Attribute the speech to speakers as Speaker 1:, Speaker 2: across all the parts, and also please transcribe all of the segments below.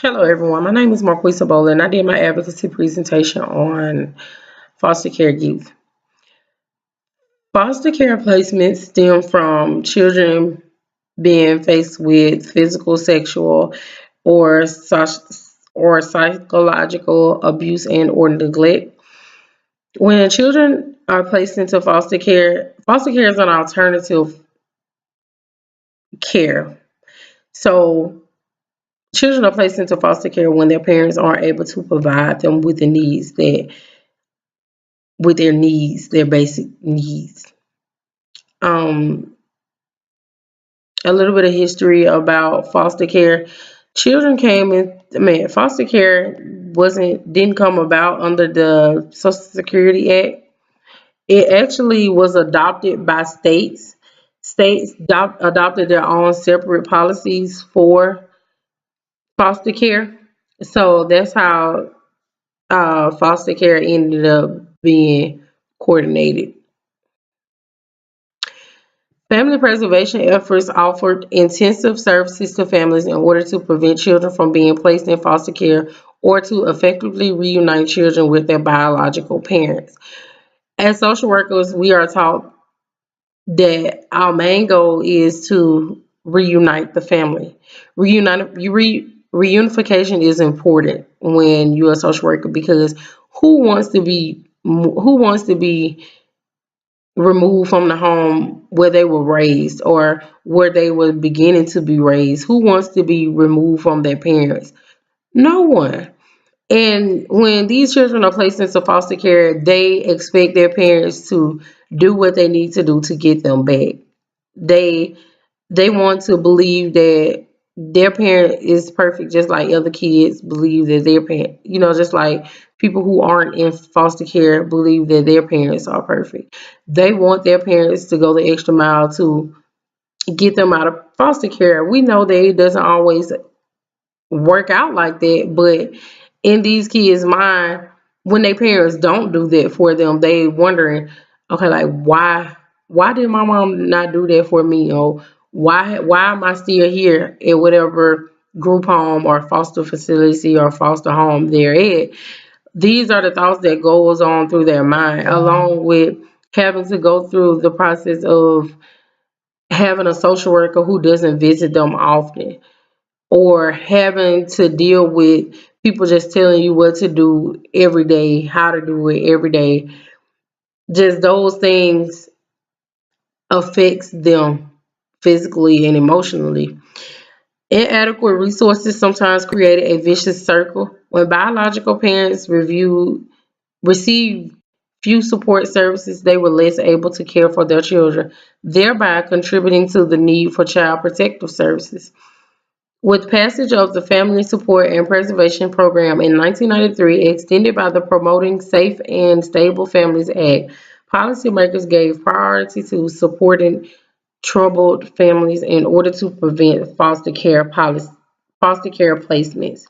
Speaker 1: Hello, everyone. My name is Marquisa Bowler, and I did my advocacy presentation on foster care youth. Foster care placements stem from children being faced with physical, sexual, or psychological abuse and or neglect. When children are placed into foster care is an alternative care. So children are placed into foster care when their parents aren't able to provide them with their needs, their basic needs. Um, a little bit of history about foster care. Children came in. Man, foster care didn't come about under the Social Security Act. It actually was adopted by states. Adopted their own separate policies for foster care. So that's how foster care ended up being coordinated. Family preservation efforts offered intensive services to families in order to prevent children from being placed in foster care or to effectively reunite children with their biological parents. As social workers, we are taught that our main goal is to reunite the family. Reunification is important when you're a social worker because who wants to be removed from the home where they were raised or where they were beginning to be raised? Who wants to be removed from their parents? No one. And when these children are placed into foster care, they expect their parents to do what they need to do to get them back. They they want to believe that their parent is perfect, just like other kids believe that their parent, just like people who aren't in foster care believe that their parents are perfect. They want their parents to go the extra mile to get them out of foster care. We know that it doesn't always work out like that, but in these kids' mind, when their parents don't do that for them, they wondering, okay, like why did my mom not do that for me? Or why am I still here at whatever group home or foster facility or foster home they're at? These are the thoughts that goes on through their mind, along with having to go through the process of having a social worker who doesn't visit them often, or having to deal with people just telling you what to do every day, how to do it every day. Just those things affects them physically and emotionally. Inadequate resources sometimes create a vicious circle. When biological parents receive few support services, they were less able to care for their children, thereby contributing to the need for child protective services. With passage of the Family Support and Preservation Program in 1993, extended by the Promoting Safe and Stable Families Act, policymakers gave priority to supporting troubled families in order to prevent foster care placements.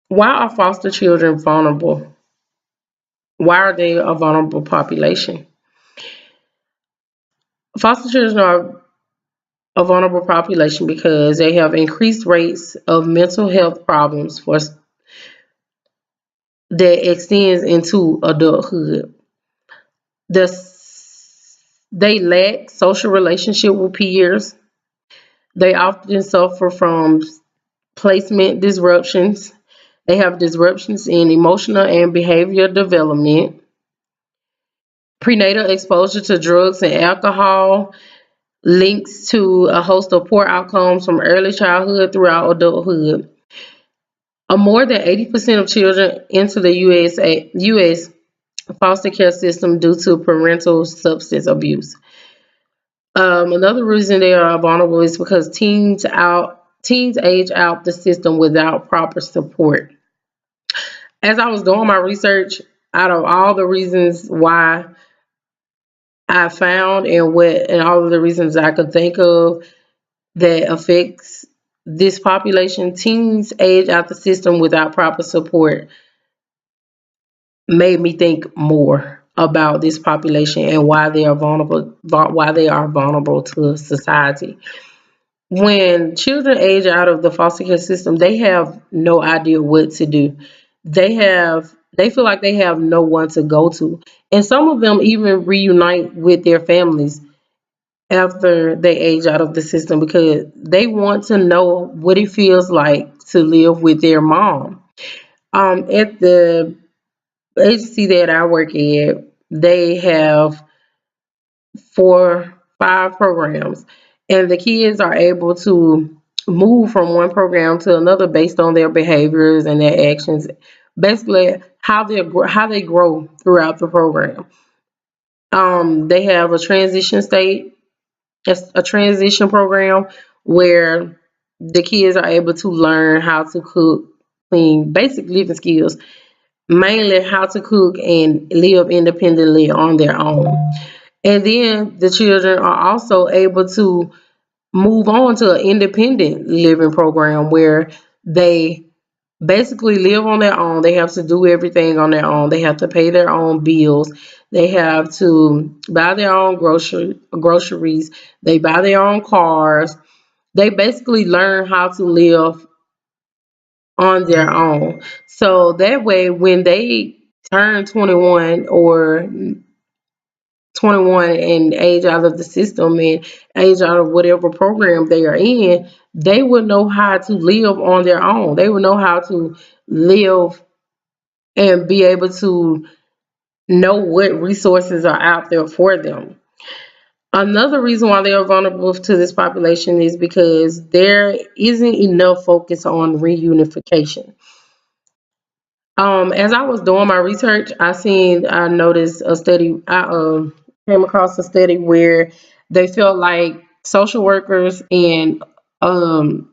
Speaker 1: Why are foster children vulnerable? Why are they a vulnerable population? Foster children are a vulnerable population because they have increased rates of mental health problems that extends into adulthood. The, they lack social relationship with peers. They often suffer from placement disruptions. They have disruptions in emotional and behavioral development. Prenatal exposure to drugs and alcohol links to a host of poor outcomes from early childhood throughout adulthood. More than 80% of children enter the US foster care system due to parental substance abuse. Another reason they are vulnerable is because teens age out the system without proper support. As I was doing my research, out of all the reasons why I found and all of the reasons I could think of that affects this population, teens age out the system without proper support made me think more about this population and why they are vulnerable to society. when children age out of the foster care system, they have no idea what to do. They feel like they have no one to go to. And some of them even reunite with their families after they age out of the system because they want to know what it feels like to live with their mom. At the agency that I work at, they have 5 programs, and the kids are able to move from one program to another based on their behaviors and their actions. Basically, how they grow throughout the program. They have a transition program where the kids are able to learn how to cook, clean, basic living skills, mainly how to cook and live independently on their own. And then the children are also able to move on to an independent living program where they basically live on their own. They have to do everything on their own. They have to pay their own bills. They have to buy their own groceries. They buy their own cars. They basically learn how to live on their own. So that way, when they turn 21 and age out of the system and age out of whatever program they are in, they will know how to live on their own. They will know how to live and be able to know what resources are out there for them. Another reason why they are vulnerable to this population is because there isn't enough focus on reunification. As I was doing my research, I noticed a study. I came across a study where they felt like social workers and um,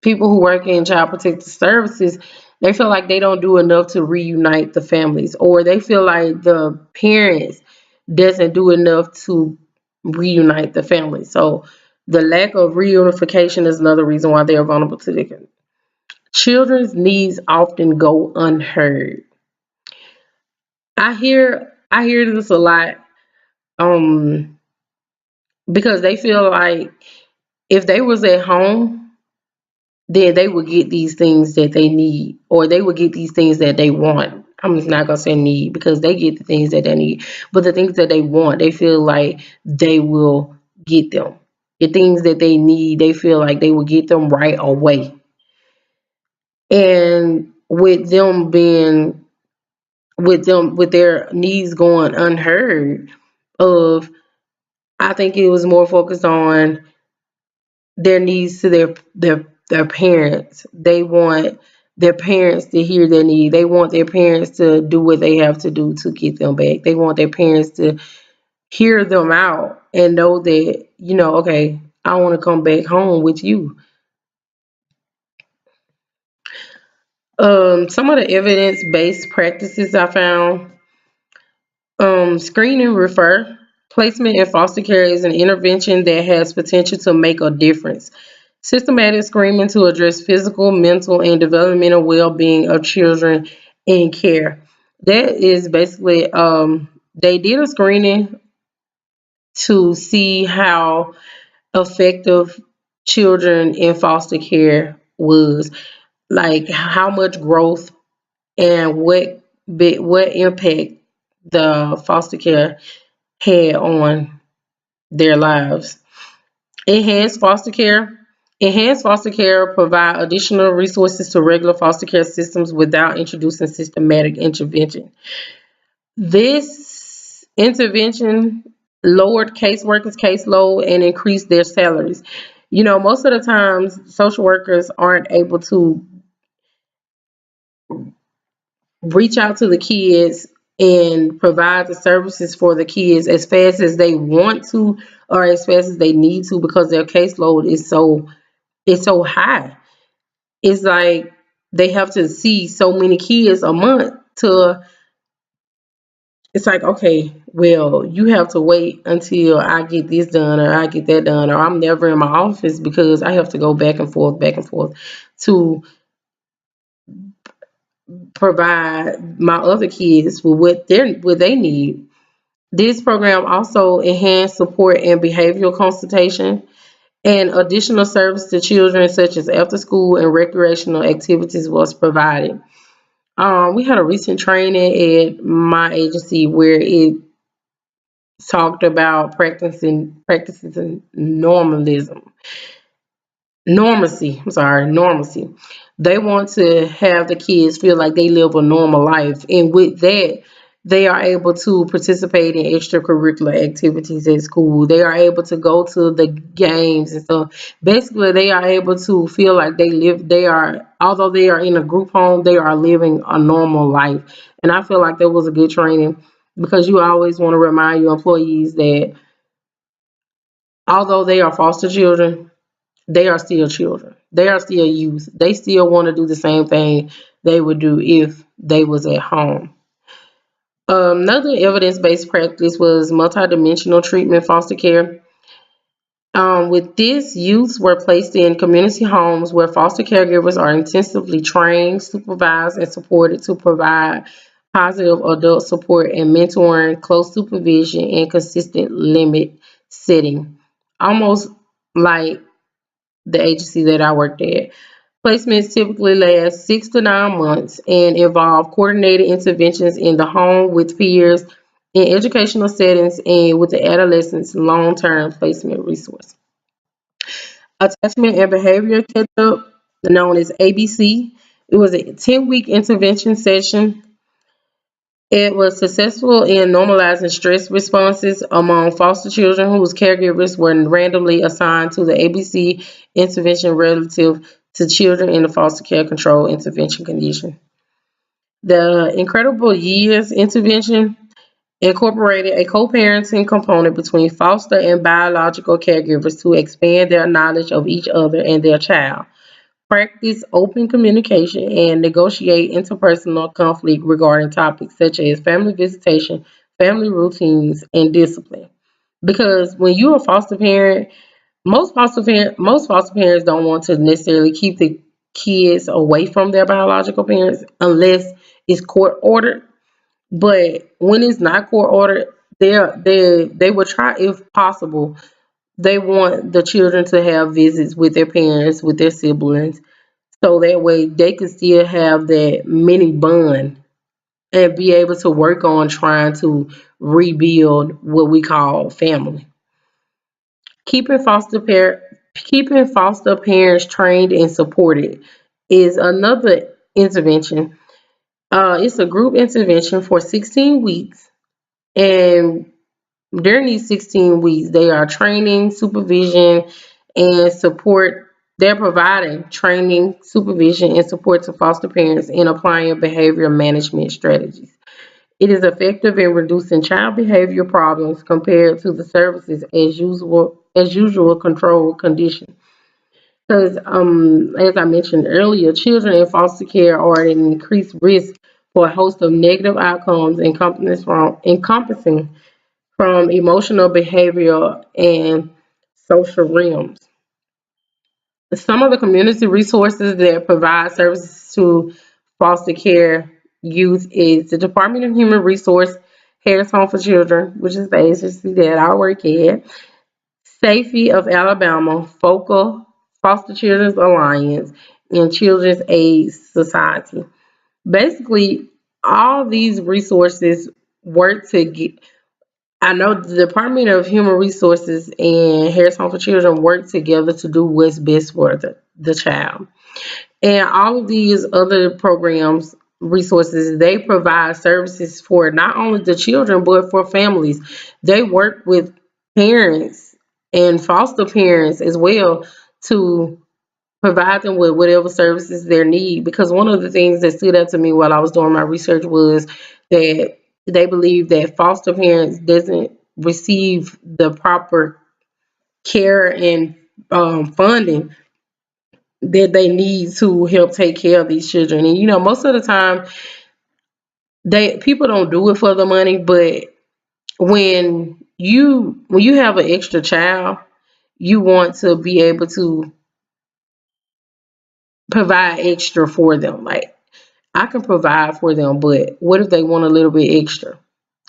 Speaker 1: people who work in child protective services, they feel like they don't do enough to reunite the families, or they feel like the parents doesn't do enough to reunite the family. So the lack of reunification is another reason why they are vulnerable to this. Children's needs often go unheard. I hear this a lot, um, because they feel like if they was at home, then they would get these things that they need, or they would get these things that they want. I'm just not gonna say need because they get the things that they need, but the things that they want, they feel like they will get them. The things that they need, they feel like they will get them right away. And with their needs going unheard of, I think it was more focused on their needs to their parents. They want their parents to hear their need. They want their parents to do what they have to do to get them back. They want their parents to hear them out and know that, okay, I want to come back home with you. Some of the evidence-based practices I found: screen and refer. Placement in foster care is an intervention that has potential to make a difference. Systematic screening to address physical, mental, and developmental well-being of children in care. That is basically, they did a screening to see how effective children in foster care was, like how much growth and what impact the foster care had on their lives. Enhanced foster care. Enhanced foster care provide additional resources to regular foster care systems without introducing systematic intervention. This intervention lowered caseworkers' caseload and increased their salaries. Most of the times social workers aren't able to reach out to the kids and provide the services for the kids as fast as they want to or as fast as they need to because their caseload is so high. It's like they have to see so many kids a month to, it's like, okay, well, you have to wait until I get this done or I get that done, or I'm never in my office because I have to go back and forth to provide my other kids with what they need. This program also enhanced support and behavioral consultation. And additional service to children such as after school and recreational activities was provided. We had a recent training at my agency where it talked about practicing normalism normalcy. I'm sorry, normalcy. They want to have the kids feel like they live a normal life, and with that, they are able to participate in extracurricular activities at school. They are able to go to the games and stuff. Basically, they are able to feel like they live. They are, although they are in a group home, they are living a normal life. And I feel like that was a good training because you always want to remind your employees that although they are foster children, they are still children. They are still youth. They still want to do the same thing they would do if they was at home. Another evidence-based practice was multidimensional treatment foster care. With this, youths were placed in community homes where foster caregivers are intensively trained, supervised, and supported to provide positive adult support and mentoring, close supervision, and consistent limit setting. Almost like the agency that I worked at. Placements typically last 6 to 9 months and involve coordinated interventions in the home with peers, in educational settings, and with the adolescents' long-term placement resource. Attachment and behavior catch-up, known as ABC. It was a 10-week intervention session. It was successful in normalizing stress responses among foster children whose caregivers were randomly assigned to the ABC intervention relative to children in the foster care control intervention condition. The Incredible Years intervention incorporated a co-parenting component between foster and biological caregivers to expand their knowledge of each other and their child. Practice open communication and negotiate interpersonal conflict regarding topics such as family visitation, family routines, and discipline. Because when you're a foster parent, most foster parents don't want to necessarily keep the kids away from their biological parents unless it's court ordered. But when it's not court ordered, they will try if possible. They want the children to have visits with their parents, with their siblings, so that way they can still have that mini bond and be able to work on trying to rebuild what we call family. Keeping keeping foster parents trained and supported is another intervention. It's a group intervention for 16 weeks, and during these 16 weeks, they are training, supervision, and support. They're providing training, supervision, and support to foster parents in applying behavior management strategies. It is effective in reducing child behavior problems compared to the services as usual control conditions. Because, as I mentioned earlier, children in foster care are at an increased risk for a host of negative outcomes encompassing from emotional, behavioral, and social realms. Some of the community resources that provide services to foster care youth is the Department of Human Resource, Harris Home for Children, which is the agency that I work at, Safety of Alabama, Focal, Foster Children's Alliance, and Children's Aid Society. Basically, all these resources work to get. I know the Department of Human Resources and Harris Home for Children work together to do what's best for the child. And all of these other programs, resources, they provide services for not only the children, but for families. They work with parents and foster parents as well to provide them with whatever services they need. Because one of the things that stood out to me while I was doing my research was that they believe that foster parents doesn't receive the proper care and funding that they need to help take care of these children. And most of the time, they people don't do it for the money, but when you have an extra child, you want to be able to provide extra for them. Like, I can provide for them, but what if they want a little bit extra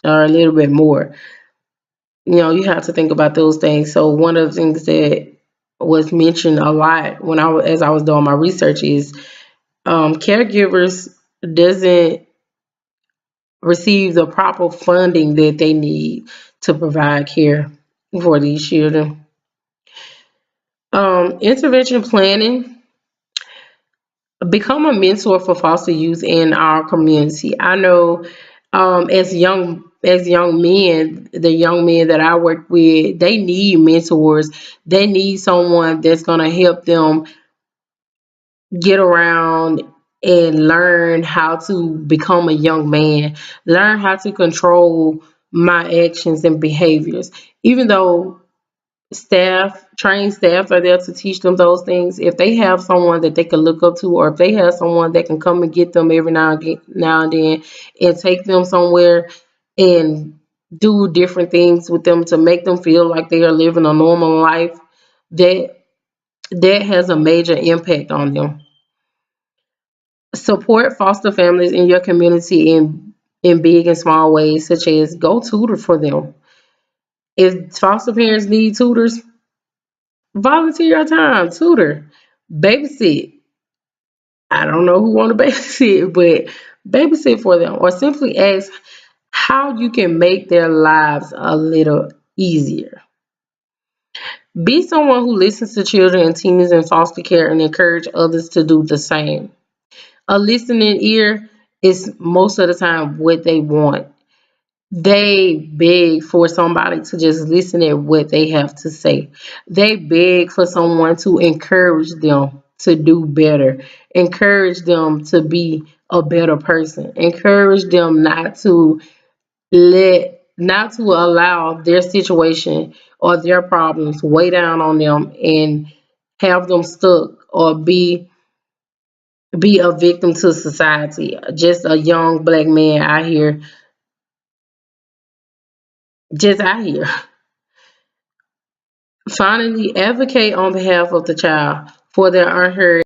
Speaker 1: or a little bit more? You have to think about those things. So one of the things that was mentioned a lot when as I was doing my research is caregivers doesn't receive the proper funding that they need to provide care for these children. Intervention planning. Become a mentor for foster youth in our community. I know as young men, the young men that I work with, they need mentors. They need someone that's gonna help them get around and learn how to become a young man, learn how to control my actions and behaviors. Even though trained staff are there to teach them those things, if they have someone that they can look up to, or if they have someone that can come and get them every now and then and take them somewhere and do different things with them to make them feel like they are living a normal life, that that has a major impact on them. Support foster families in your community in big and small ways, such as go tutor for them. If foster parents need tutors, volunteer your time, tutor, babysit. I don't know who want to babysit, but babysit for them, or simply ask how you can make their lives a little easier. Be someone who listens to children and teens in foster care and encourage others to do the same. A listening ear is most of the time what they want. They beg for somebody to just listen at what they have to say. They beg for someone to encourage them to do better, encourage them to be a better person, encourage them not to allow their situation or their problems weigh down on them and have them stuck or be a victim to society. Just a young black man out here, just out here. Finally, advocate on behalf of the child for their unheard